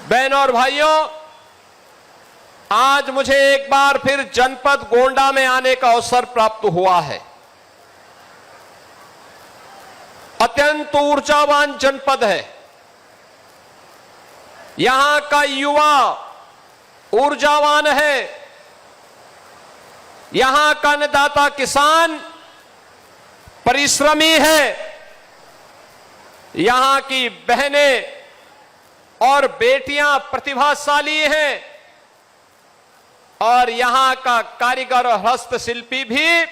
बहनों और भाइयों, आज मुझे एक बार फिर जनपद गोंडा में आने का अवसर प्राप्त हुआ है। अत्यंत ऊर्जावान जनपद है। यहां का युवा ऊर्जावान है। यहां का अन्नदाता किसान परिश्रमी है। यहां की बहनें और बेटियां प्रतिभाशाली हैं और यहां का कारीगर और हस्तशिल्पी भी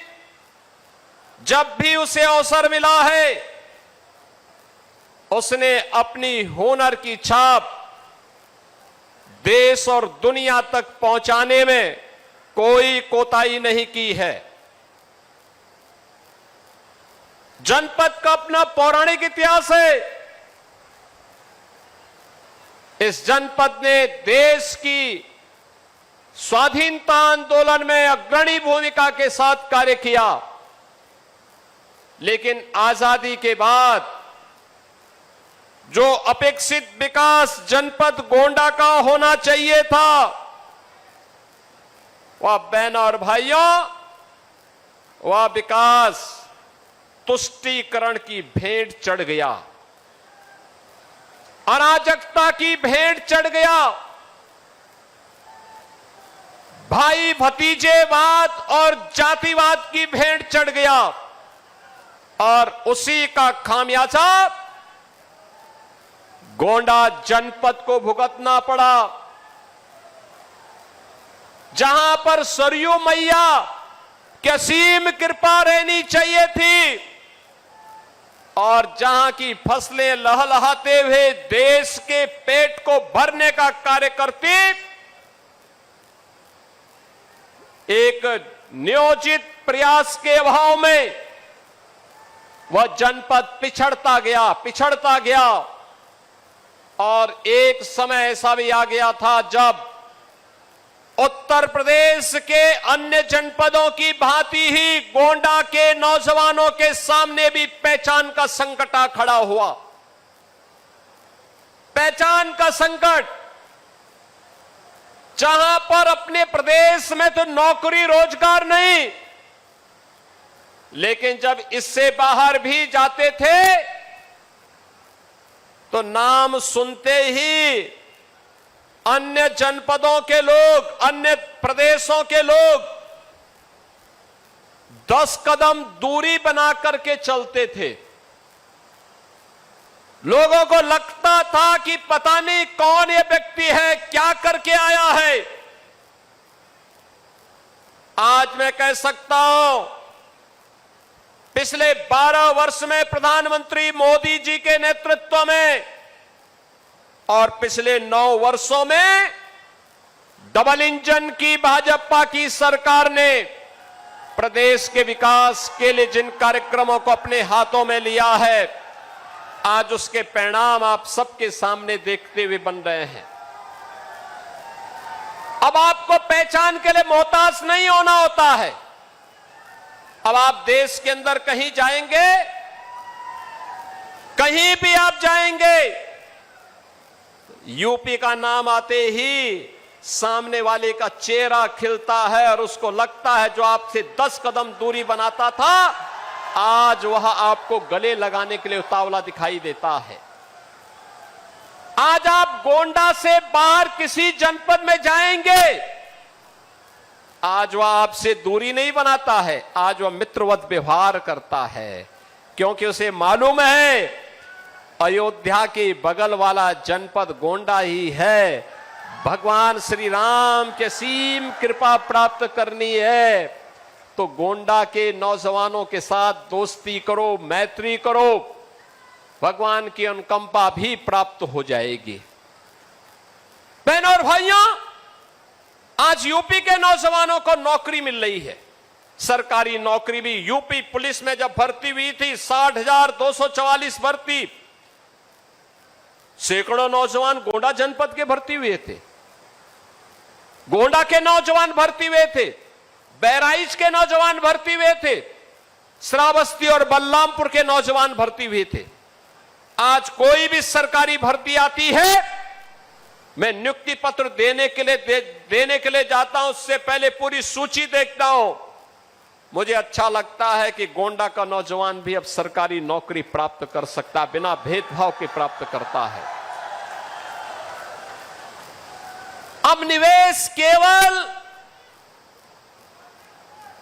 जब भी उसे अवसर मिला है उसने अपनी हुनर की छाप देश और दुनिया तक पहुंचाने में कोई कोताही नहीं की है। जनपद का अपना पौराणिक इतिहास है। इस जनपद ने देश की स्वाधीनता आंदोलन में अग्रणी भूमिका के साथ कार्य किया, लेकिन आजादी के बाद जो अपेक्षित विकास जनपद गोंडा का होना चाहिए था, वह बहनों और भाइयों, वह विकास तुष्टीकरण की भेंट चढ़ गया, अराजकता की भेंट चढ़ गया, भाई भतीजेवाद और जातिवाद की भेंट चढ़ गया और उसी का खामियाजा गोंडा जनपद को भुगतना पड़ा। जहां पर सरयू मैया की असीम कृपा रहनी चाहिए थी और जहां की फसलें लहलहाते हुए देश के पेट को भरने का कार्य करती, एक नियोजित प्रयास के अभाव में वह जनपद पिछड़ता गया और एक समय ऐसा भी आ गया था जब उत्तर प्रदेश के अन्य जनपदों की भांति ही गोंडा के नौजवानों के सामने भी पहचान का संकट आ खड़ा हुआ। पहचान का संकट, जहां पर अपने प्रदेश में तो नौकरी रोजगार नहीं, लेकिन जब इससे बाहर भी जाते थे तो नाम सुनते ही अन्य जनपदों के लोग, अन्य प्रदेशों के लोग 10 कदम दूरी बना करके चलते थे। लोगों को लगता था कि पता नहीं कौन ये व्यक्ति है, क्या करके आया है। आज मैं कह सकता हूं, पिछले 12 वर्ष में प्रधानमंत्री मोदी जी के नेतृत्व में और पिछले 9 वर्षों में डबल इंजन की भाजपा की सरकार ने प्रदेश के विकास के लिए जिन कार्यक्रमों को अपने हाथों में लिया है, आज उसके परिणाम आप सबके सामने देखते हुए बन रहे हैं। अब आपको पहचान के लिए मोहताज नहीं होना होता है। अब आप देश के अंदर कहीं जाएंगे, कहीं भी आप जाएंगे, यूपी का नाम आते ही सामने वाले का चेहरा खिलता है और उसको लगता है जो आपसे 10 कदम दूरी बनाता था, आज वह आपको गले लगाने के लिए उतावला दिखाई देता है। आज आप गोंडा से बाहर किसी जनपद में जाएंगे, आज वह आपसे दूरी नहीं बनाता है, आज वह मित्रवत व्यवहार करता है, क्योंकि उसे मालूम है अयोध्या के बगल वाला जनपद गोंडा ही है। भगवान श्री राम के सीम कृपा प्राप्त करनी है तो गोंडा के नौजवानों के साथ दोस्ती करो, मैत्री करो, भगवान की अनुकंपा भी प्राप्त हो जाएगी। बहनों और भाइयों, आज यूपी के नौजवानों को नौकरी मिल रही है, सरकारी नौकरी भी। यूपी पुलिस में जब भर्ती हुई थी 60,244 भर्ती, सैकड़ों नौजवान गोंडा जनपद के भर्ती हुए थे, गोंडा के नौजवान भर्ती हुए थे, बहराइच के नौजवान भर्ती हुए थे, श्रावस्ती और बलरामपुर के नौजवान भर्ती हुए थे। आज कोई भी सरकारी भर्ती आती है मैं नियुक्ति पत्र देने के लिए जाता हूं, उससे पहले पूरी सूची देखता हूं। मुझे अच्छा लगता है कि गोंडा का नौजवान भी अब सरकारी नौकरी प्राप्त कर सकता है, बिना भेदभाव के प्राप्त करता है। अब निवेश केवल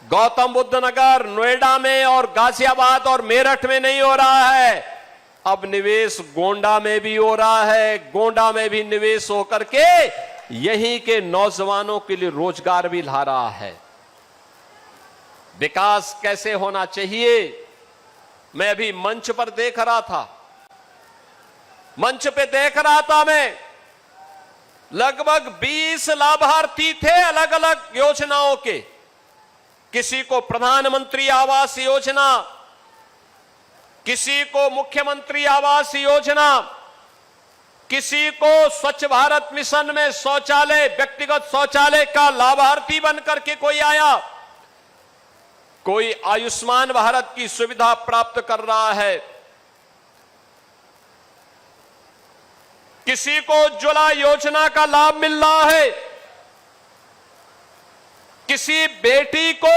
गौतम बुद्ध नगर, नोएडा में और गाजियाबाद और मेरठ में नहीं हो रहा है, अब निवेश गोंडा में भी हो रहा है। गोंडा में भी निवेश होकर के यहीं के नौजवानों के लिए रोजगार भी ला रहा है। विकास कैसे होना चाहिए, मैं अभी मंच पर देख रहा था, मंच पे देख रहा था मैं, लगभग 20 लाभार्थी थे अलग अलग योजनाओं के। किसी को प्रधानमंत्री आवास योजना, किसी को मुख्यमंत्री आवास योजना, किसी को स्वच्छ भारत मिशन में शौचालय, व्यक्तिगत शौचालय का लाभार्थी बनकर के कोई आया, कोई आयुष्मान भारत की सुविधा प्राप्त कर रहा है, किसी को उज्ज्वला योजना का लाभ मिल रहा है, किसी बेटी को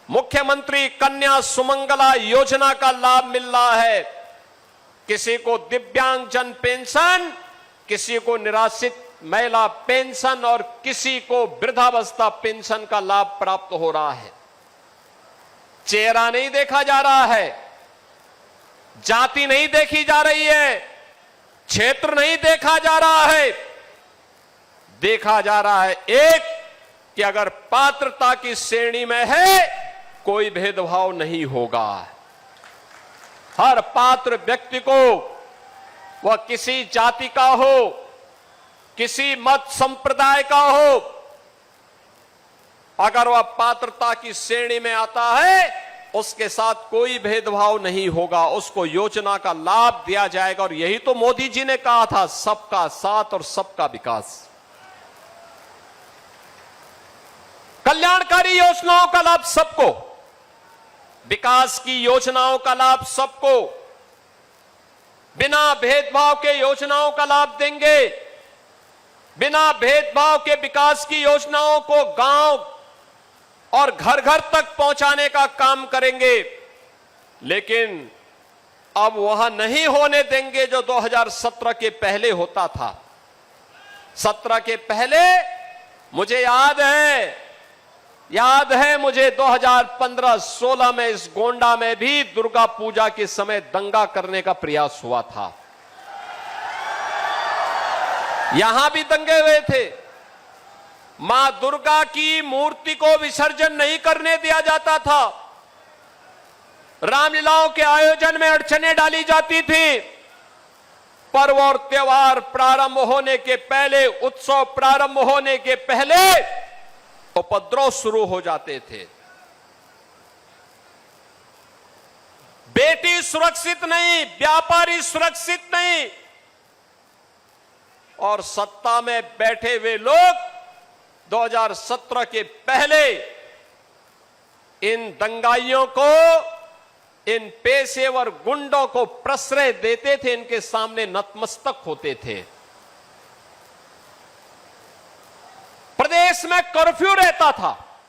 मुख्यमंत्री कन्या सुमंगला योजना का लाभ मिल रहा है, किसी को दिव्यांगजन पेंशन, किसी को निराश्रित महिला पेंशन और किसी को वृद्धावस्था पेंशन का लाभ प्राप्त हो रहा है। चेहरा नहीं देखा जा रहा है, जाति नहीं देखी जा रही है, क्षेत्र नहीं देखा जा रहा है, देखा जा रहा है एक कि अगर पात्रता की श्रेणी में है कोई भेदभाव नहीं होगा। हर पात्र व्यक्ति को, वह किसी जाति का हो, किसी मत संप्रदाय का हो, अगर वह पात्रता की श्रेणी में आता है उसके साथ कोई भेदभाव नहीं होगा, उसको योजना का लाभ दिया जाएगा। और यही तो मोदी जी ने कहा था, सबका साथ और सबका विकास। कल्याणकारी योजनाओं का लाभ सबको, विकास की योजनाओं का लाभ सबको, बिना भेदभाव के योजनाओं का लाभ देंगे, बिना भेदभाव के विकास की योजनाओं को गांव और घर घर तक पहुंचाने का काम करेंगे। लेकिन अब वह नहीं होने देंगे जो 2017 के पहले होता था। 17 के पहले मुझे याद है मुझे 2015-16 में इस गोंडा में भी दुर्गा पूजा के समय दंगा करने का प्रयास हुआ था। यहां भी दंगे हुए थे, मां दुर्गा की मूर्ति को विसर्जन नहीं करने दिया जाता था, रामलीलाओं के आयोजन में अड़चनें डाली जाती थी, पर्व और त्योहार प्रारंभ होने के पहले, उत्सव प्रारंभ होने के पहले उपद्रव शुरू हो जाते थे। बेटी सुरक्षित नहीं, व्यापारी सुरक्षित नहीं, और सत्ता में बैठे हुए लोग 2017 के पहले इन दंगाइयों को, इन पेशेवर गुंडों को प्रश्रय देते थे, इनके सामने नतमस्तक होते थे। प्रदेश में कर्फ्यू रहता था,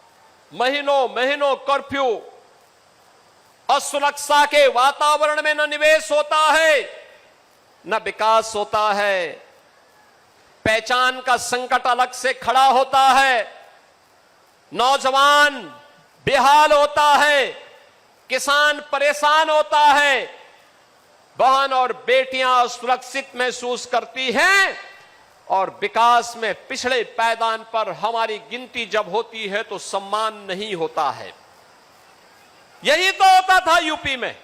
महीनों महीनों कर्फ्यू। असुरक्षा के वातावरण में न निवेश होता है, न विकास होता है, पहचान का संकट अलग से खड़ा होता है, नौजवान बेहाल होता है, किसान परेशान होता है, बहन और बेटियां असुरक्षित महसूस करती हैं, और विकास में पिछड़े पायदान पर हमारी गिनती जब होती है तो सम्मान नहीं होता है। यही तो होता था यूपी में।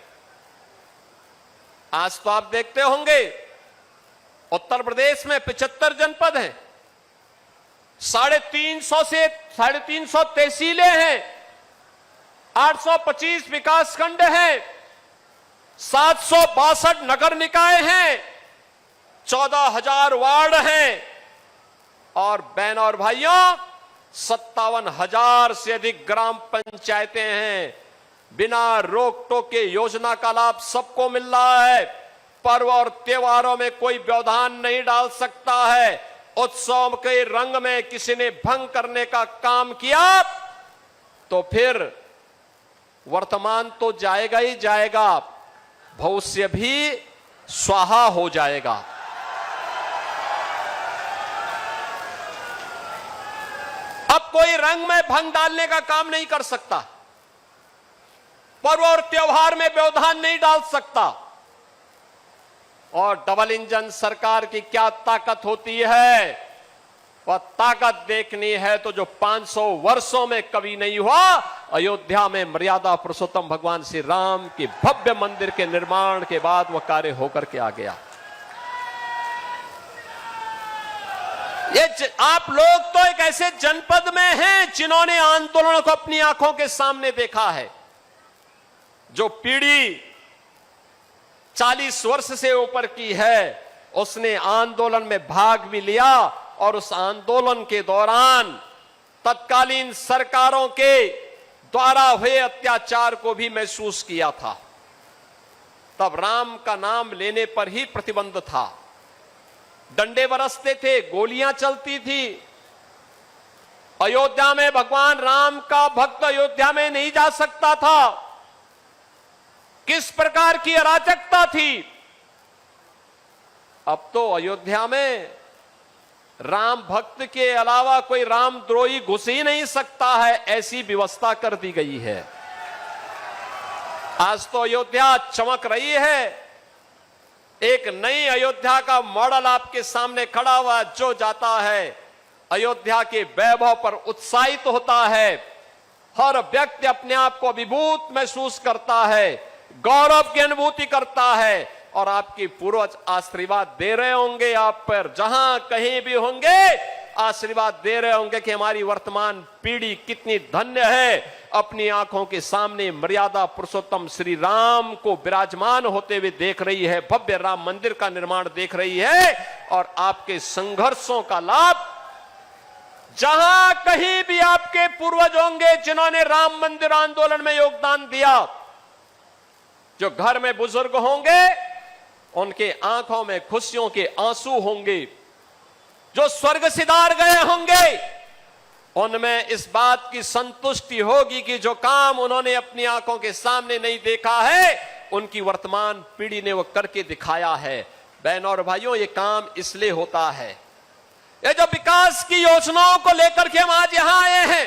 आज तो आप देखते होंगे उत्तर प्रदेश में 75 जनपद हैं, 350 से 350 तहसीलें हैं, 825 विकास खंड हैं, 762 नगर निकाय हैं, 14,000 वार्ड हैं, और बहन और भाइयों 57,000 से अधिक ग्राम पंचायतें हैं। बिना रोक टोक के योजना का लाभ सबको मिल रहा है। पर्व और त्योहारों में कोई व्यवधान नहीं डाल सकता है। उत्सव के रंग में किसी ने भंग करने का काम किया तो फिर वर्तमान तो जाएगा ही जाएगा, भविष्य भी स्वाहा हो जाएगा। अब कोई रंग में भंग डालने का काम नहीं कर सकता, पर्व और त्योहार में व्यवधान नहीं डाल सकता। और डबल इंजन सरकार की क्या ताकत होती है, वह ताकत देखनी है तो जो 500 वर्षों में कभी नहीं हुआ। अयोध्या में मर्यादा पुरुषोत्तम भगवान श्री राम के भव्य मंदिर के निर्माण के बाद वह कार्य होकर के आ गया। ये आप लोग तो एक ऐसे जनपद में हैं जिन्होंने आंदोलन को अपनी आंखों के सामने देखा है। जो पीढ़ी 40 वर्ष से ऊपर की है उसने आंदोलन में भाग भी लिया और उस आंदोलन के दौरान तत्कालीन सरकारों के द्वारा हुए अत्याचार को भी महसूस किया था। तब राम का नाम लेने पर ही प्रतिबंध था, डंडे बरसते थे, गोलियां चलती थी। अयोध्या में भगवान राम का भक्त अयोध्या में नहीं जा सकता था। किस प्रकार की अराजकता थी। अब तो अयोध्या में राम भक्त के अलावा कोई रामद्रोही घुस ही नहीं सकता है, ऐसी व्यवस्था कर दी गई है। आज तो अयोध्या चमक रही है। एक नई अयोध्या का मॉडल आपके सामने खड़ा हुआ, जो जाता है अयोध्या के वैभव पर उत्साहित होता है। हर व्यक्ति अपने आप को अभिभूत महसूस करता है, गौरव की अनुभूति करता है। और आपके पूर्वज आशीर्वाद दे रहे होंगे आप पर, जहां कहीं भी होंगे आशीर्वाद दे रहे होंगे कि हमारी वर्तमान पीढ़ी कितनी धन्य है, अपनी आंखों के सामने मर्यादा पुरुषोत्तम श्री राम को विराजमान होते हुए देख रही है, भव्य राम मंदिर का निर्माण देख रही है। और आपके संघर्षों का लाभ जहां कहीं भी आपके पूर्वज होंगे जिन्होंने राम मंदिर आंदोलन में योगदान दिया, जो घर में बुजुर्ग होंगे उनके आंखों में खुशियों के आंसू होंगे। जो स्वर्ग सिधार गए होंगे उनमें इस बात की संतुष्टि होगी कि जो काम उन्होंने अपनी आंखों के सामने नहीं देखा है, उनकी वर्तमान पीढ़ी ने वो करके दिखाया है। बहनों और भाइयों, ये काम इसलिए होता है, ये जो विकास की योजनाओं को लेकर के हम आज यहां आए हैं,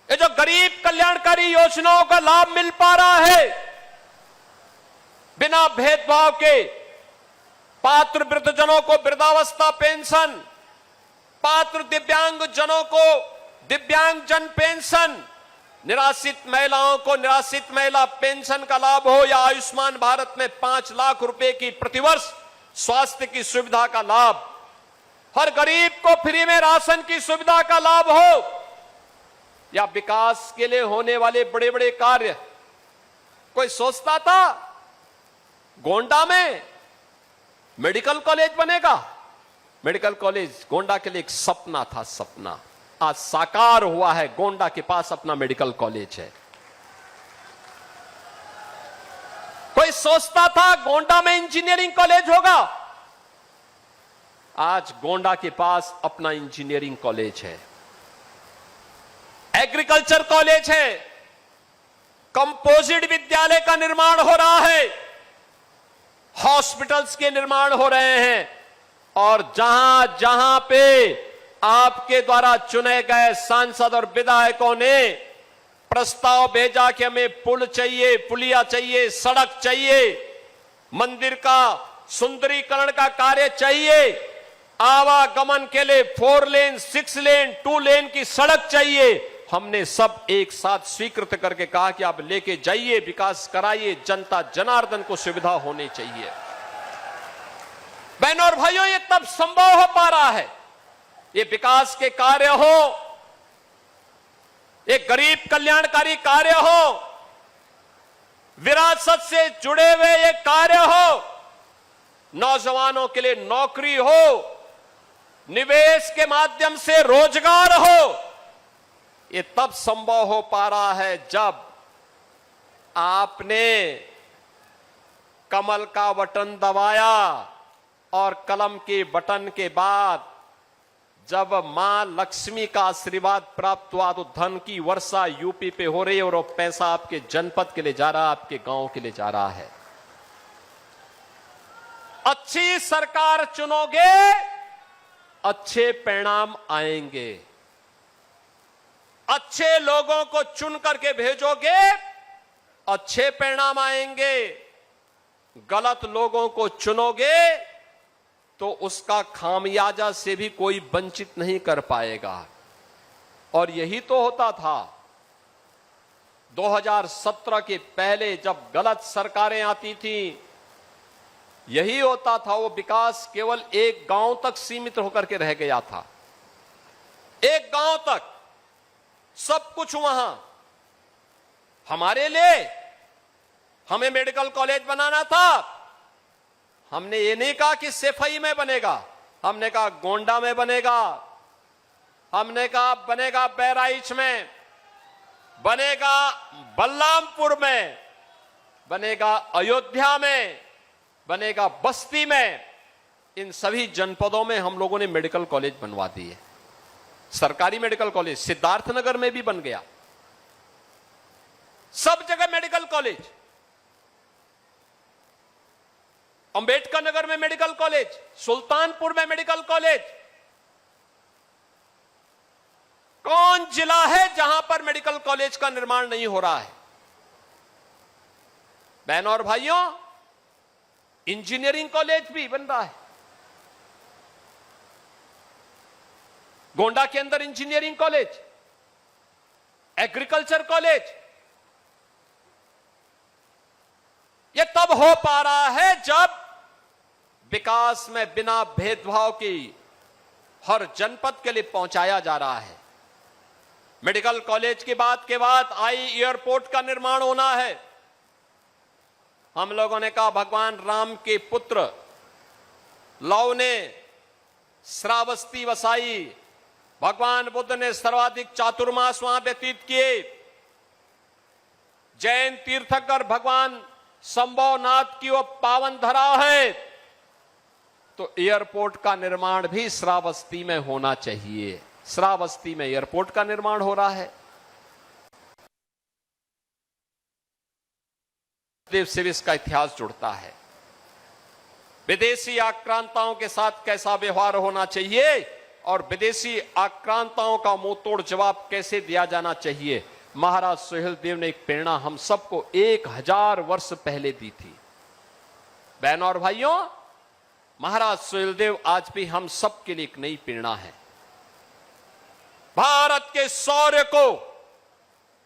ये जो गरीब कल्याणकारी योजनाओं का लाभ मिल पा रहा है, बिना भेदभाव के पात्र वृद्धजनों को वृद्धावस्था पेंशन, पात्र दिव्यांग जनों को दिव्यांगजन पेंशन, निराश्रित महिलाओं को निराश्रित महिला पेंशन का लाभ हो, या आयुष्मान भारत में 5 लाख रुपए की प्रतिवर्ष स्वास्थ्य की सुविधा का लाभ, हर गरीब को फ्री में राशन की सुविधा का लाभ हो, या विकास के लिए होने वाले बड़े बड़े कार्य। कोई सोचता था गोंडा में मेडिकल कॉलेज बनेगा? मेडिकल कॉलेज गोंडा के लिए एक सपना था, सपना आज साकार हुआ है। गोंडा के पास अपना मेडिकल कॉलेज है। कोई सोचता था गोंडा में इंजीनियरिंग कॉलेज होगा? आज गोंडा के पास अपना इंजीनियरिंग कॉलेज है, एग्रीकल्चर कॉलेज है, कंपोजिट विद्यालय का निर्माण हो रहा है, हॉस्पिटल्स के निर्माण हो रहे हैं। और जहां जहां पे आपके द्वारा चुने गए सांसद और विधायकों ने प्रस्ताव भेजा कि हमें पुल चाहिए, पुलिया चाहिए, सड़क चाहिए, मंदिर का सुंदरीकरण का कार्य चाहिए, आवागमन के लिए 4 लेन, 6 लेन, 2 लेन की सड़क चाहिए, हमने सब एक साथ स्वीकृत करके कहा कि आप लेके जाइए, विकास कराइए, जनता जनार्दन को सुविधा होनी चाहिए। बहनों और भाइयों, ये तब संभव हो पा रहा है, ये विकास के कार्य हो, एक गरीब कल्याणकारी कार्य हो, विरासत से जुड़े हुए ये कार्य हो, नौजवानों के लिए नौकरी हो, निवेश के माध्यम से रोजगार हो। ये तब संभव हो पा रहा है जब आपने कमल का बटन दबाया और कलम के बटन के बाद जब मां लक्ष्मी का आशीर्वाद प्राप्त हुआ तो धन की वर्षा यूपी पे हो रही है और वो पैसा आपके जनपद के लिए जा रहा है, आपके गांव के लिए जा रहा है। अच्छी सरकार चुनोगे, अच्छे परिणाम आएंगे। अच्छे लोगों को चुन करके भेजोगे, अच्छे परिणाम आएंगे। गलत लोगों को चुनोगे तो उसका खामियाजा से भी कोई वंचित नहीं कर पाएगा। और यही तो होता था 2017 के पहले जब गलत सरकारें आती थी, यही होता था। वो विकास केवल एक गांव तक सीमित होकर के रह गया था। एक गांव तक सब कुछ वहां हमारे लिए, हमें मेडिकल कॉलेज बनाना था। हमने ये नहीं कहा कि सेफई में बनेगा, हमने कहा गोंडा में बनेगा, हमने कहा बनेगा बहराइच में, बनेगा बलरामपुर में, बनेगा अयोध्या में, बनेगा बस्ती में। इन सभी जनपदों में हम लोगों ने मेडिकल कॉलेज बनवा दिए। सरकारी मेडिकल कॉलेज सिद्धार्थनगर में भी बन गया, सब जगह मेडिकल कॉलेज। अंबेडकर नगर में मेडिकल कॉलेज, सुल्तानपुर में मेडिकल कॉलेज। कौन जिला है जहां पर मेडिकल कॉलेज का निर्माण नहीं हो रहा है? बहनों और भाइयों, इंजीनियरिंग कॉलेज भी बन रहा है। गोंडा के अंदर इंजीनियरिंग कॉलेज, एग्रीकल्चर कॉलेज। यह तब हो पा रहा है जब विकास में बिना भेदभाव की हर जनपद के लिए पहुंचाया जा रहा है। मेडिकल कॉलेज की बात के बाद आई एयरपोर्ट का निर्माण होना है। हम लोगों ने कहा भगवान राम के पुत्र लव ने श्रावस्ती वसाई, भगवान बुद्ध ने सर्वाधिक चातुर्मास वहां व्यतीत किए, जैन तीर्थंकर भगवान संभवनाथ की वो पावन धरा है, तो एयरपोर्ट का निर्माण भी श्रावस्ती में होना चाहिए। श्रावस्ती में एयरपोर्ट का निर्माण हो रहा है। देव से भी इसका इतिहास जुड़ता है। विदेशी आक्रांताओं के साथ कैसा व्यवहार होना चाहिए और विदेशी आक्रांताओं का मुंहतोड़ जवाब कैसे दिया जाना चाहिए, महाराज सुहेलदेव ने एक प्रेरणा हम सबको 1000 वर्ष पहले दी थी। बहनों और भाइयों, महाराज सुहेलदेव आज भी हम सबके लिए एक नई प्रेरणा है। भारत के शौर्य को,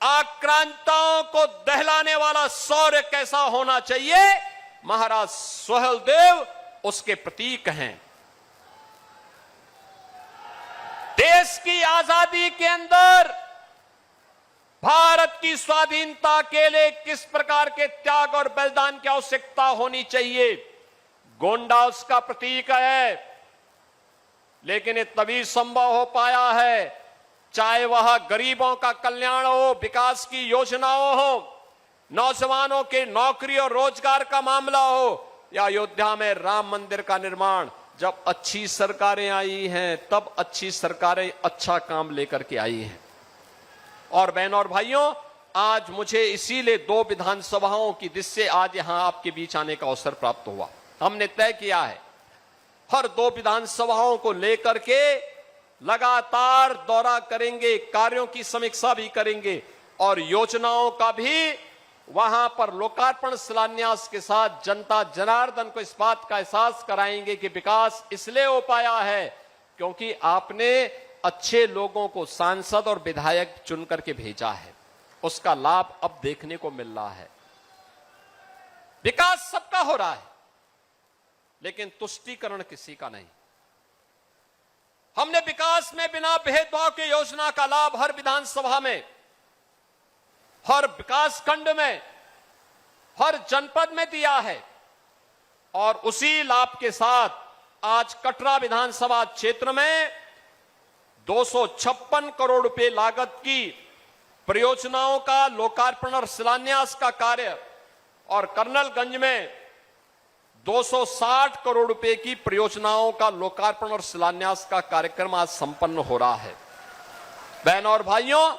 आक्रांताओं को दहलाने वाला शौर्य कैसा होना चाहिए, महाराज सुहेलदेव उसके प्रतीक हैं। देश की आजादी के अंदर भारत की स्वाधीनता के लिए किस प्रकार के त्याग और बलिदान की आवश्यकता होनी चाहिए, गोंडा उसका प्रतीक है। लेकिन ये तभी संभव हो पाया है चाहे वह गरीबों का कल्याण हो, विकास की योजनाओं हो, नौजवानों के नौकरी और रोजगार का मामला हो, या अयोध्या में राम मंदिर का निर्माण। जब अच्छी सरकारें आई हैं तब अच्छी सरकारें अच्छा काम लेकर के आई हैं। और बहनों और भाइयों, आज मुझे इसीलिए 2 विधानसभाओं की जिससे आज यहां आपके बीच आने का अवसर प्राप्त हुआ। हमने तय किया है हर 2 विधानसभाओं को लेकर के लगातार दौरा करेंगे, कार्यों की समीक्षा भी करेंगे और योजनाओं का भी वहां पर लोकार्पण शिलान्यास के साथ जनता जनार्दन को इस बात का एहसास कराएंगे कि विकास इसलिए हो पाया है क्योंकि आपने अच्छे लोगों को सांसद और विधायक चुन करके भेजा है। उसका लाभ अब देखने को मिल रहा है। विकास सबका हो रहा है लेकिन तुष्टीकरण किसी का नहीं। हमने विकास में बिना भेदभाव की योजना का लाभ हर विधानसभा में, हर विकास खंड में, हर जनपद में दिया है। और उसी लाभ के साथ आज कटरा विधानसभा क्षेत्र में 256 करोड़ रुपए लागत की परियोजनाओं का लोकार्पण और शिलान्यास का कार्य और कर्नलगंज में 260 करोड़ रुपए की परियोजनाओं का लोकार्पण और शिलान्यास का कार्यक्रम आज संपन्न हो रहा है। बहनों और भाइयों,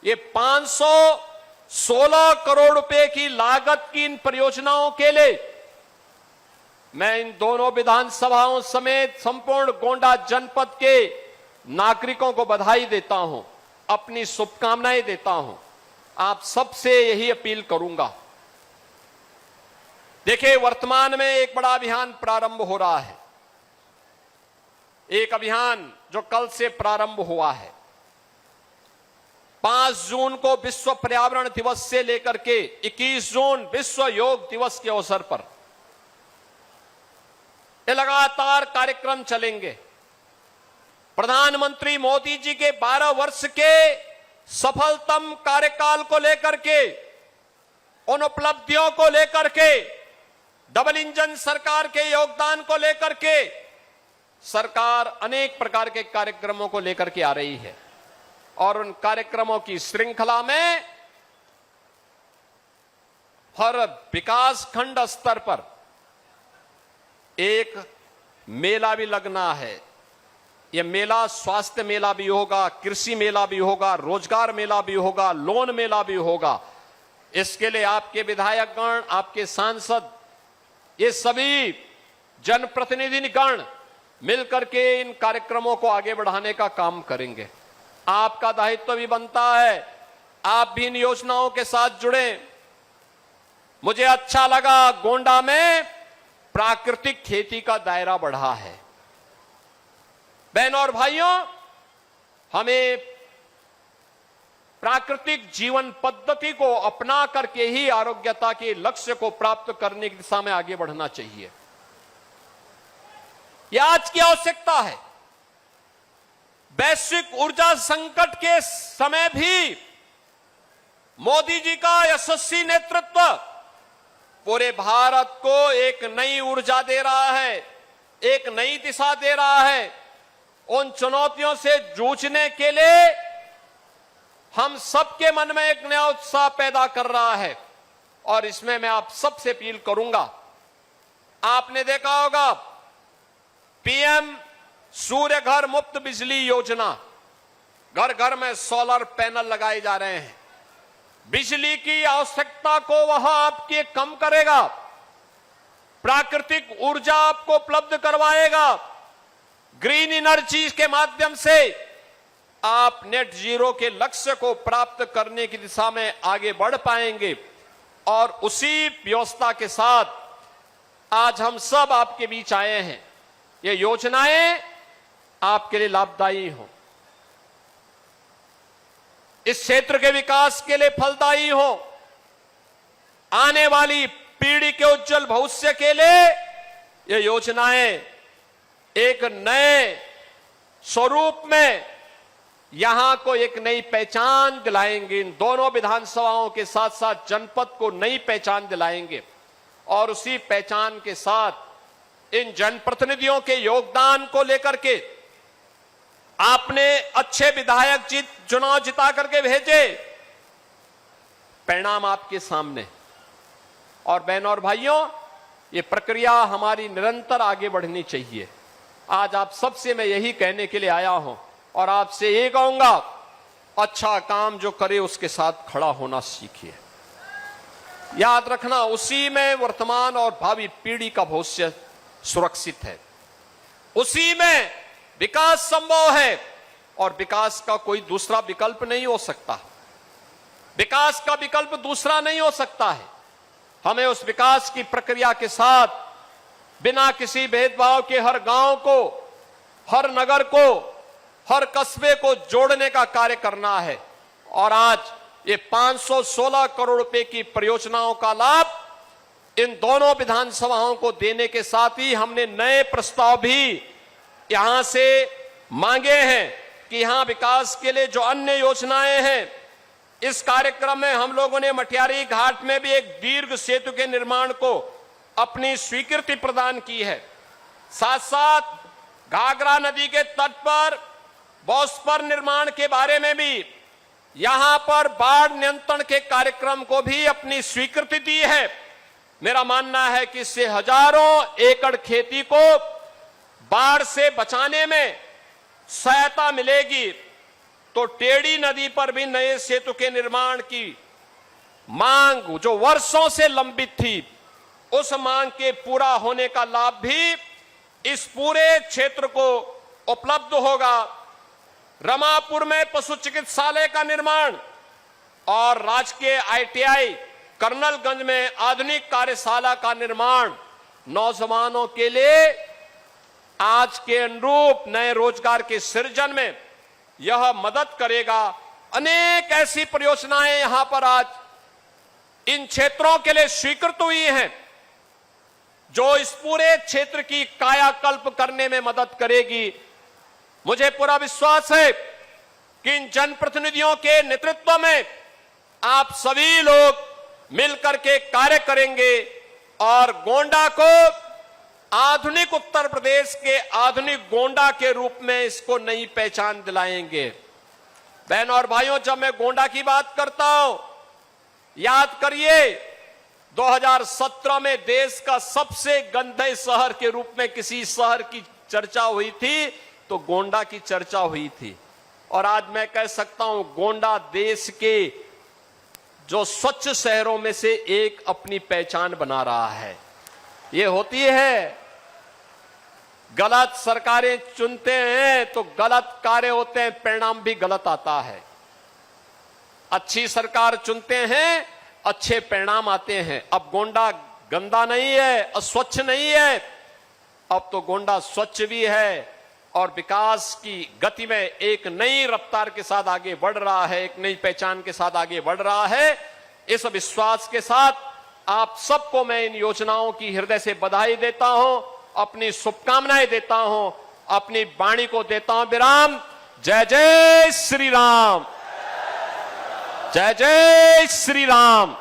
ये 516 करोड़ रुपए की लागत की इन परियोजनाओं के लिए मैं इन दोनों विधानसभाओं समेत संपूर्ण गोंडा जनपद के नागरिकों को बधाई देता हूं, अपनी शुभकामनाएं देता हूं। आप सबसे यही अपील करूंगा। देखिए, वर्तमान में एक बड़ा अभियान प्रारंभ हो रहा है। एक अभियान जो कल से प्रारंभ हुआ है। 5 जून को विश्व पर्यावरण दिवस से लेकर के 21 जून विश्व योग दिवस के अवसर पर ये लगातार कार्यक्रम चलेंगे। प्रधानमंत्री मोदी जी के 12 वर्ष के सफलतम कार्यकाल को लेकर के, उन उपलब्धियों को लेकर के, डबल इंजन सरकार के योगदान को लेकर के सरकार अनेक प्रकार के कार्यक्रमों को लेकर के आ रही है। और उन कार्यक्रमों की श्रृंखला में हर विकास खंड स्तर पर एक मेला भी लगना है। यह मेला स्वास्थ्य मेला भी होगा, कृषि मेला भी होगा, रोजगार मेला भी होगा, लोन मेला भी होगा। इसके लिए आपके विधायकगण, आपके सांसद, ये सभी जनप्रतिनिधिगण मिलकर के इन कार्यक्रमों को आगे बढ़ाने का काम करेंगे। आपका दायित्व भी बनता है, आप भी इन योजनाओं के साथ जुड़े। मुझे अच्छा लगा, गोंडा में प्राकृतिक खेती का दायरा बढ़ा है। बहनों और भाइयों, हमें प्राकृतिक जीवन पद्धति को अपना करके ही आरोग्यता के लक्ष्य को प्राप्त करने की दिशा में आगे बढ़ना चाहिए। यह आज की आवश्यकता है। वैश्विक ऊर्जा संकट के समय भी मोदी जी का यशस्वी नेतृत्व पूरे भारत को एक नई ऊर्जा दे रहा है, एक नई दिशा दे रहा है। उन चुनौतियों से जूझने के लिए हम सबके मन में एक नया उत्साह पैदा कर रहा है। और इसमें मैं आप सबसे अपील करूंगा। आपने देखा होगा पीएम सूर्य घर मुफ्त बिजली योजना, घर घर में सोलर पैनल लगाए जा रहे हैं। बिजली की आवश्यकता को वह आपके कम करेगा, प्राकृतिक ऊर्जा आपको उपलब्ध करवाएगा। ग्रीन एनर्जी के माध्यम से आप नेट जीरो के लक्ष्य को प्राप्त करने की दिशा में आगे बढ़ पाएंगे। और उसी व्यवस्था के साथ आज हम सब आपके बीच आए हैं। ये योजनाएं आपके लिए लाभदायी हो, इस क्षेत्र के विकास के लिए फलदायी हो, आने वाली पीढ़ी के उज्जवल भविष्य के लिए ये योजनाएं एक नए स्वरूप में यहां को एक नई पहचान दिलाएंगे। इन दोनों विधानसभाओं के साथ साथ जनपद को नई पहचान दिलाएंगे। और उसी पहचान के साथ इन जनप्रतिनिधियों के योगदान को लेकर के आपने अच्छे विधायक चुनाव जिता करके भेजे, परिणाम आपके सामने। और बहनों और भाइयों, ये प्रक्रिया हमारी निरंतर आगे बढ़नी चाहिए। आज आप सबसे मैं यही कहने के लिए आया हूं और आपसे ये कहूंगा, अच्छा काम जो करे उसके साथ खड़ा होना सीखिए। याद रखना, उसी में वर्तमान और भावी पीढ़ी का भविष्य सुरक्षित है, उसी में विकास संभव है। और विकास का कोई दूसरा विकल्प नहीं हो सकता, विकास का विकल्प दूसरा नहीं हो सकता है। हमें उस विकास की प्रक्रिया के साथ बिना किसी भेदभाव के हर गांव को, हर नगर को, हर कस्बे को जोड़ने का कार्य करना है। और आज ये 516 करोड़ रुपए की परियोजनाओं का लाभ इन दोनों विधानसभाओं को देने के साथ ही हमने नए प्रस्ताव भी यहां से मांगे हैं कि यहां विकास के लिए जो अन्य योजनाएं हैं, इस कार्यक्रम में हम लोगों ने मटियारी घाट में भी एक दीर्घ सेतु के निर्माण को अपनी स्वीकृति प्रदान की है। साथ साथ घाघरा नदी के तट पर बॉस्पर निर्माण के बारे में भी, यहां पर बाढ़ नियंत्रण के कार्यक्रम को भी अपनी स्वीकृति दी है। मेरा मानना है कि इससे हजारों एकड़ खेती को बाढ़ से बचाने में सहायता मिलेगी। तो टेढ़ी नदी पर भी नए सेतु के निर्माण की मांग जो वर्षों से लंबित थी, उस मांग के पूरा होने का लाभ भी इस पूरे क्षेत्र को उपलब्ध होगा। रमापुर में पशु चिकित्सालय का निर्माण और राजकीय ITI कर्नलगंज में आधुनिक कार्यशाला का निर्माण नौजवानों के लिए आज के अनुरूप नए रोजगार के सृजन में यह मदद करेगा। अनेक ऐसी परियोजनाएं यहां पर आज इन क्षेत्रों के लिए स्वीकृत हुई हैं, जो इस पूरे क्षेत्र की कायाकल्प करने में मदद करेगी। मुझे पूरा विश्वास है कि इन जनप्रतिनिधियों के नेतृत्व में आप सभी लोग मिलकर के कार्य करेंगे और गोंडा को आधुनिक उत्तर प्रदेश के आधुनिक गोंडा के रूप में इसको नई पहचान दिलाएंगे। बहनों और भाइयों, जब मैं गोंडा की बात करता हूं, याद करिए 2017 में देश का सबसे गंदे शहर के रूप में किसी शहर की चर्चा हुई थी तो गोंडा की चर्चा हुई थी। और आज मैं कह सकता हूं गोंडा देश के जो स्वच्छ शहरों में से एक अपनी पहचान बना रहा है। ये होती है, गलत सरकारें चुनते हैं तो गलत कार्य होते हैं, परिणाम भी गलत आता है। अच्छी सरकार चुनते हैं, अच्छे परिणाम आते हैं। अब गोंडा गंदा नहीं है, अस्वच्छ नहीं है, अब तो गोंडा स्वच्छ भी है और विकास की गति में एक नई रफ्तार के साथ आगे बढ़ रहा है, एक नई पहचान के साथ आगे बढ़ रहा है। इस विश्वास के साथ आप सबको मैं इन योजनाओं की हृदय से बधाई देता हूं, अपनी शुभकामनाएं देता हूं, अपनी वाणी को देता हूं विराम। जय जय श्री राम, जय जय श्री राम।